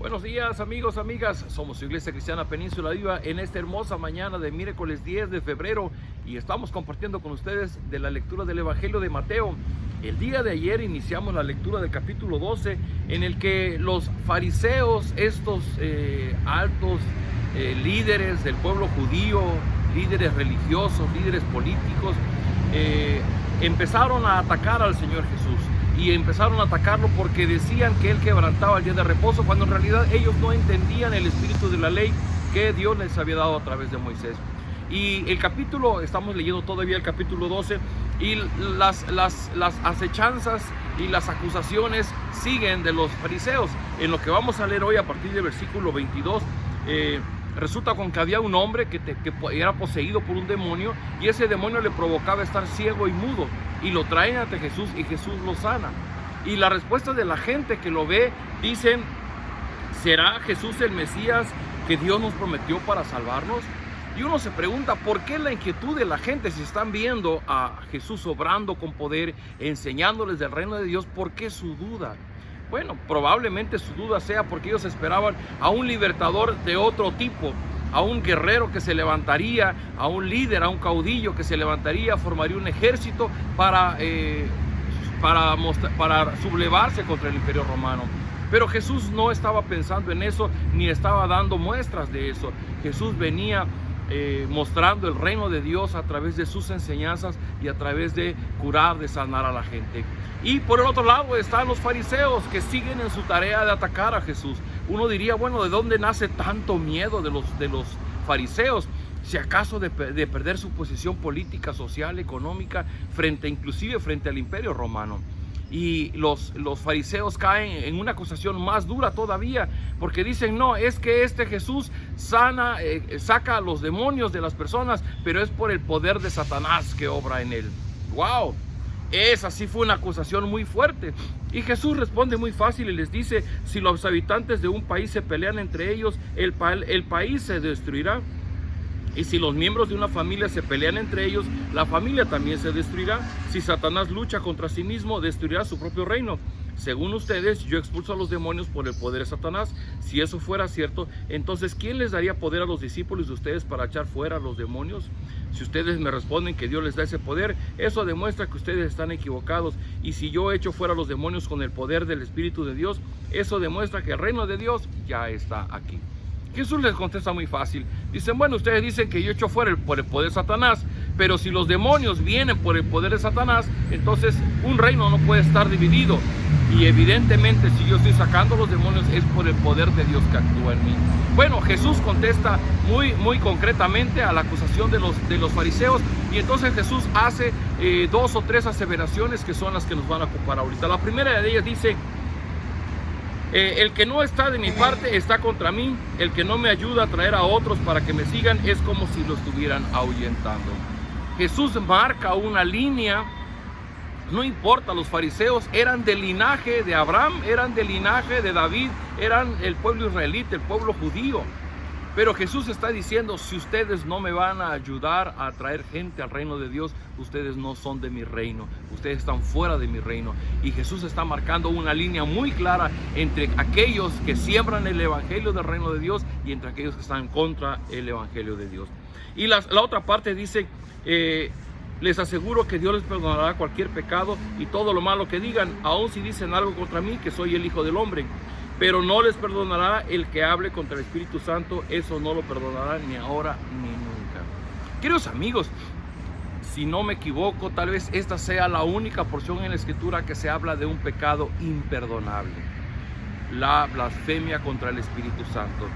Buenos días amigos, amigas, somos su Iglesia Cristiana Península Viva en esta hermosa mañana de miércoles 10 de febrero y estamos compartiendo con ustedes de la lectura del Evangelio de Mateo. El día de ayer iniciamos la lectura del capítulo 12 en el que los fariseos, estos altos líderes del pueblo judío, líderes religiosos, líderes políticos, empezaron a atacar al Señor Jesús. Y empezaron a atacarlo porque decían que él quebrantaba el día de reposo, cuando en realidad ellos no entendían el espíritu de la ley que Dios les había dado a través de Moisés. Y el capítulo, estamos leyendo todavía el capítulo 12, y las acechanzas y las acusaciones siguen de los fariseos. En lo que vamos a leer hoy a partir del versículo 22, resulta con que había un hombre que era poseído por un demonio, y ese demonio le provocaba estar ciego y mudo, y lo traen ante Jesús y Jesús lo sana. Y la respuesta de la gente que lo ve, dicen: ¿será Jesús el Mesías que Dios nos prometió para salvarnos? Y uno se pregunta, ¿por qué la inquietud de la gente si están viendo a Jesús obrando con poder, enseñándoles del reino de Dios? ¿Por qué su duda? Bueno, probablemente su duda sea porque ellos esperaban a un libertador de otro tipo, a un guerrero que se levantaría, a un líder, a un caudillo que se levantaría, formaría un ejército para sublevarse contra el Imperio Romano. Pero Jesús no estaba pensando en eso, ni estaba dando muestras de eso. Jesús venía mostrando el reino de Dios a través de sus enseñanzas y a través de curar, de sanar a la gente. Y por el otro lado están los fariseos, que siguen en su tarea de atacar a Jesús. Uno diría, bueno, ¿de dónde nace tanto miedo de los fariseos? Si acaso de perder su posición política, social, económica, inclusive frente al Imperio Romano. Y los fariseos caen en una acusación más dura todavía, porque dicen: no, es que este Jesús saca a los demonios de las personas, pero es por el poder de Satanás que obra en él. ¡Wow! Esa sí fue una acusación muy fuerte. Y Jesús responde muy fácil y les dice: si los habitantes de un país se pelean entre ellos, el país se destruirá. Y si los miembros de una familia se pelean entre ellos, la familia también se destruirá. Si Satanás lucha contra sí mismo, destruirá su propio reino. Según ustedes, yo expulso a los demonios por el poder de Satanás. Si eso fuera cierto, entonces ¿quién les daría poder a los discípulos de ustedes para echar fuera a los demonios? Si ustedes me responden que Dios les da ese poder, eso demuestra que ustedes están equivocados. Y si yo echo fuera a los demonios con el poder del Espíritu de Dios, eso demuestra que el reino de Dios ya está aquí. Jesús les contesta muy fácil. Dicen: bueno, ustedes dicen que yo echo fuera por el poder de Satanás, pero si los demonios vienen por el poder de Satanás, entonces un reino no puede estar dividido. Y evidentemente, si yo estoy sacando los demonios, es por el poder de Dios que actúa en mí. Bueno, Jesús contesta muy concretamente a la acusación de los fariseos, y entonces Jesús hace 2 o 3 aseveraciones que son las que nos van a ocupar ahorita. La primera de ellas dice: el que no está de mi parte está contra mí. El que no me ayuda a traer a otros para que me sigan es como si lo estuvieran ahuyentando. Jesús marca una línea. No importa, los fariseos eran del linaje de Abraham, eran del linaje de David, eran el pueblo israelita, el pueblo judío. Pero Jesús está diciendo: si ustedes no me van a ayudar a traer gente al reino de Dios, ustedes no son de mi reino, ustedes están fuera de mi reino. Y Jesús está marcando una línea muy clara entre aquellos que siembran el evangelio del reino de Dios y entre aquellos que están contra el evangelio de Dios. Y la otra parte dice: les aseguro que Dios les perdonará cualquier pecado y todo lo malo que digan, aun si dicen algo contra mí, que soy el Hijo del Hombre. Pero no les perdonará el que hable contra el Espíritu Santo. Eso no lo perdonará ni ahora ni nunca. Queridos amigos, si no me equivoco, tal vez esta sea la única porción en la Escritura que se habla de un pecado imperdonable: la blasfemia contra el Espíritu Santo.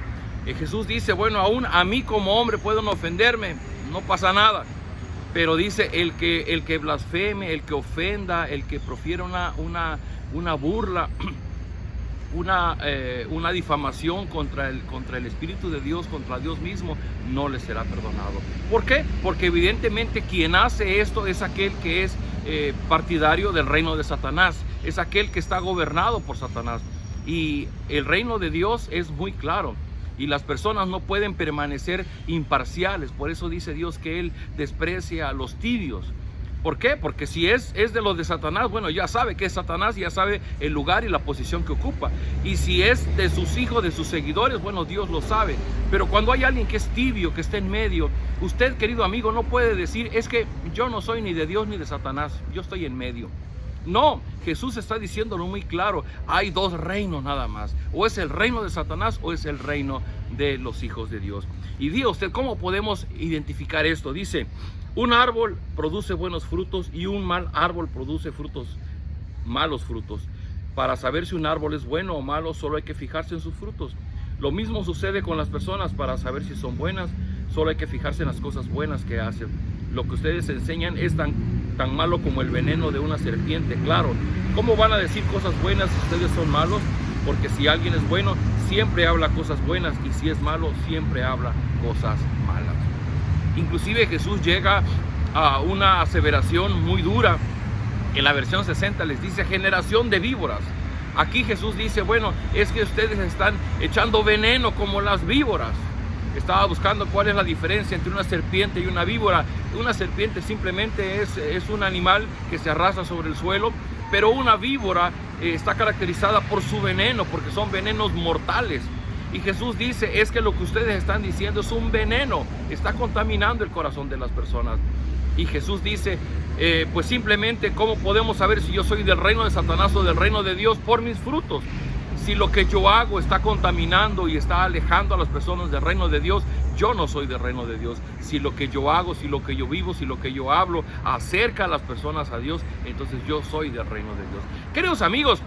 Jesús dice: bueno, aún a mí como hombre pueden ofenderme, no pasa nada. Pero dice: el que blasfeme, el que ofenda, el que profiere una burla, una difamación contra el Espíritu de Dios, contra Dios mismo, no le será perdonado. ¿Por qué? Porque evidentemente quien hace esto es aquel que es partidario del reino de Satanás, es aquel que está gobernado por Satanás. Y el reino de Dios es muy claro, y las personas no pueden permanecer imparciales. Por eso dice Dios que Él desprecia a los tibios. ¿Por qué? Porque si es de los de Satanás, bueno, ya sabe que es Satanás, ya sabe el lugar y la posición que ocupa. Y si es de sus hijos, de sus seguidores, bueno, Dios lo sabe. Pero cuando hay alguien que es tibio, que está en medio, usted, querido amigo, no puede decir, es que yo no soy ni de Dios ni de Satanás, yo estoy en medio. No, Jesús está diciéndolo muy claro, hay dos reinos nada más, o es el reino de Satanás o es el reino de los hijos de Dios. Y diga usted, ¿cómo podemos identificar esto? Dice, un árbol produce buenos frutos y un mal árbol produce malos frutos. Para saber si un árbol es bueno o malo, solo hay que fijarse en sus frutos. Lo mismo sucede con las personas. Para saber si son buenas, solo hay que fijarse en las cosas buenas que hacen. Lo que ustedes enseñan es tan malo como el veneno de una serpiente. Claro, ¿cómo van a decir cosas buenas si ustedes son malos? Porque si alguien es bueno, siempre habla cosas buenas, y si es malo, siempre habla cosas malas. Inclusive Jesús llega a una aseveración muy dura. En la versión 60 les dice, generación de víboras. Aquí Jesús dice, bueno, es que ustedes están echando veneno como las víboras. Estaba buscando cuál es la diferencia entre una serpiente y una víbora. Una serpiente simplemente es un animal que se arrastra sobre el suelo, pero una víbora está caracterizada por su veneno, porque son venenos mortales. Y Jesús dice, es que lo que ustedes están diciendo es un veneno, está contaminando el corazón de las personas. Y Jesús dice, pues simplemente, ¿cómo podemos saber si yo soy del reino de Satanás o del reino de Dios? Por mis frutos. Si lo que yo hago está contaminando y está alejando a las personas del reino de Dios, yo no soy del reino de Dios. Si lo que yo hago, si lo que yo vivo, si lo que yo hablo acerca a las personas a Dios, entonces yo soy del reino de Dios. Queridos amigos,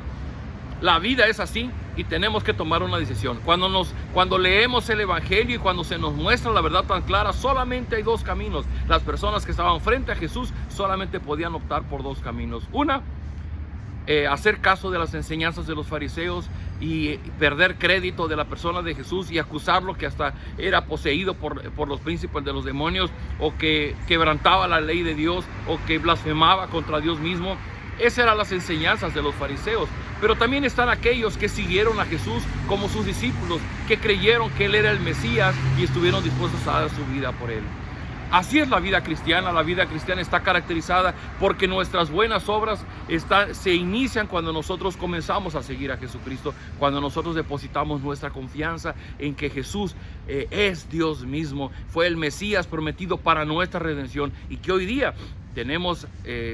la vida es así y tenemos que tomar una decisión. Cuando leemos el Evangelio y cuando se nos muestra la verdad tan clara, solamente hay dos caminos. Las personas que estaban frente a Jesús solamente podían optar por dos caminos. Una, hacer caso de las enseñanzas de los fariseos y perder crédito de la persona de Jesús y acusarlo que hasta era poseído por los príncipes de los demonios, o que quebrantaba la ley de Dios, o que blasfemaba contra Dios mismo. Esas eran las enseñanzas de los fariseos. Pero también están aquellos que siguieron a Jesús como sus discípulos, que creyeron que Él era el Mesías y estuvieron dispuestos a dar su vida por Él. Así es la vida cristiana. La vida cristiana está caracterizada porque nuestras buenas obras se inician cuando nosotros comenzamos a seguir a Jesucristo, cuando nosotros depositamos nuestra confianza en que Jesús es Dios mismo, fue el Mesías prometido para nuestra redención, y que hoy día tenemos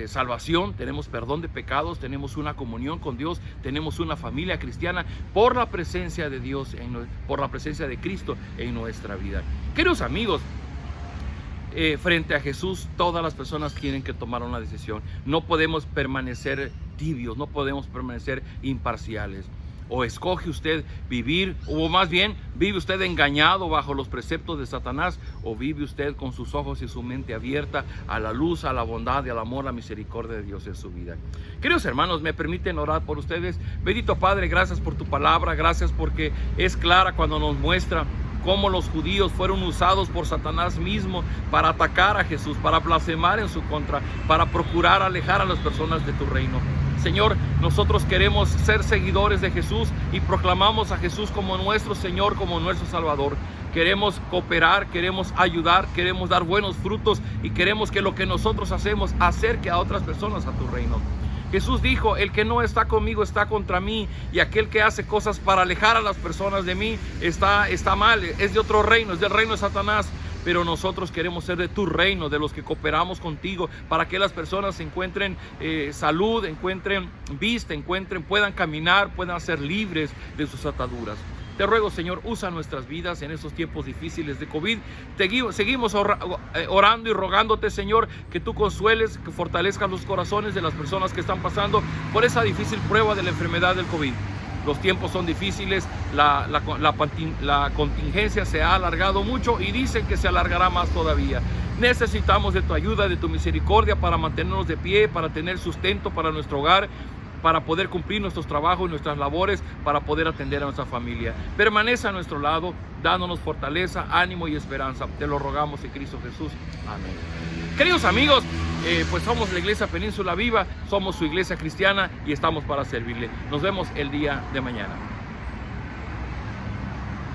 salvación, tenemos perdón de pecados, tenemos una comunión con Dios, tenemos una familia cristiana por la presencia de Dios, por la presencia de Cristo en nuestra vida. Queridos amigos, frente a Jesús todas las personas tienen que tomar una decisión. No podemos permanecer tibios, no podemos permanecer imparciales. O escoge usted vivir, o más bien vive usted engañado bajo los preceptos de Satanás, o vive usted con sus ojos y su mente abierta a la luz, a la bondad y al amor, la misericordia de Dios en su vida. Queridos hermanos, me permiten orar por ustedes. Bendito Padre, gracias por tu palabra, gracias porque es clara cuando nos muestra cómo los judíos fueron usados por Satanás mismo para atacar a Jesús, para blasfemar en su contra, para procurar alejar a las personas de tu reino. Señor, nosotros queremos ser seguidores de Jesús y proclamamos a Jesús como nuestro Señor, como nuestro Salvador. Queremos cooperar, queremos ayudar, queremos dar buenos frutos y queremos que lo que nosotros hacemos acerque a otras personas a tu reino. Jesús dijo, el que no está conmigo está contra mí, y aquel que hace cosas para alejar a las personas de mí está mal, es de otro reino, es del reino de Satanás. Pero nosotros queremos ser de tu reino, de los que cooperamos contigo, para que las personas encuentren salud, encuentren vista, puedan caminar, puedan ser libres de sus ataduras. Te ruego, Señor, usa nuestras vidas en estos tiempos difíciles de COVID. Seguimos orando y rogándote, Señor, que tú consueles, que fortalezcas los corazones de las personas que están pasando por esa difícil prueba de la enfermedad del COVID. Los tiempos son difíciles, la contingencia se ha alargado mucho y dicen que se alargará más todavía. Necesitamos de tu ayuda, de tu misericordia para mantenernos de pie, para tener sustento para nuestro hogar, para poder cumplir nuestros trabajos y nuestras labores, para poder atender a nuestra familia. Permanece a nuestro lado, dándonos fortaleza, ánimo y esperanza. Te lo rogamos en Cristo Jesús. Amén. Queridos amigos, pues somos la Iglesia Península Viva, somos su iglesia cristiana y estamos para servirle. Nos vemos el día de mañana.